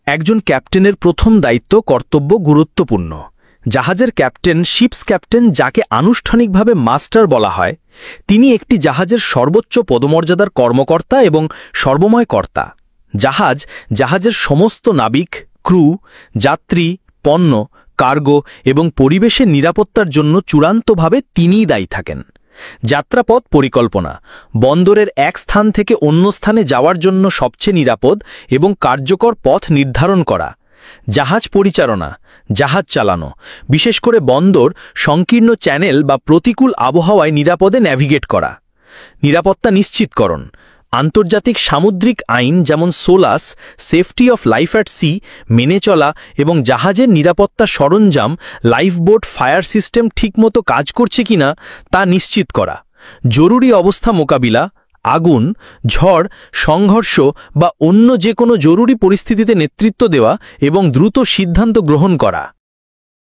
একজন ক্যাপ্টেনের প্রথম দায়িত্ব কর্তব্য গুরুত্বপূর্ণ। জাহাজের ক্যাপ্টেন, শিপস ক্যাপ্টেন, যাকে আনুষ্ঠানিকভাবে মাস্টার বলা হয়, তিনি একটি জাহাজের সর্বোচ্চ পদমর্যাদার কর্মকর্তা এবং সর্বময় কর্তা। জাহাজের সমস্ত নাবিক, ক্রু, যাত্রী, পণ্য, কার্গো এবং পরিবেশের নিরাপত্তার জন্য চূড়ান্তভাবে তিনিই দায়ী থাকেন। যাত্রাপথ পরিকল্পনা, বন্দরের এক স্থান থেকে অন্য স্থানে যাওয়ার জন্য সবচেয়ে নিরাপদ এবং কার্যকর পথ নির্ধারণ করা। জাহাজ পরিচালনা, জাহাজ চালানো, বিশেষ করে বন্দর, সংকীর্ণ চ্যানেল বা প্রতিকূল আবহাওয়ায় নিরাপদে ন্যাভিগেট করা। নিরাপত্তা নিশ্চিতকরণ, আন্তর্জাতিক সামুদ্রিক আইন যেমন SOLAS, safety of life at sea মেনে চলা এবং জাহাজের নিরাপত্তা সরঞ্জাম, লাইফবোট, ফায়ার সিস্টেম ঠিকমতো কাজ করছে কিনা তা নিশ্চিত করা। জরুরি অবস্থা মোকাবিলা, আগুন, ঝড়, সংঘর্ষ বা অন্য যে কোনো জরুরি পরিস্থিতিতে নেতৃত্ব দেওয়া এবং দ্রুত সিদ্ধান্ত গ্রহণ করা।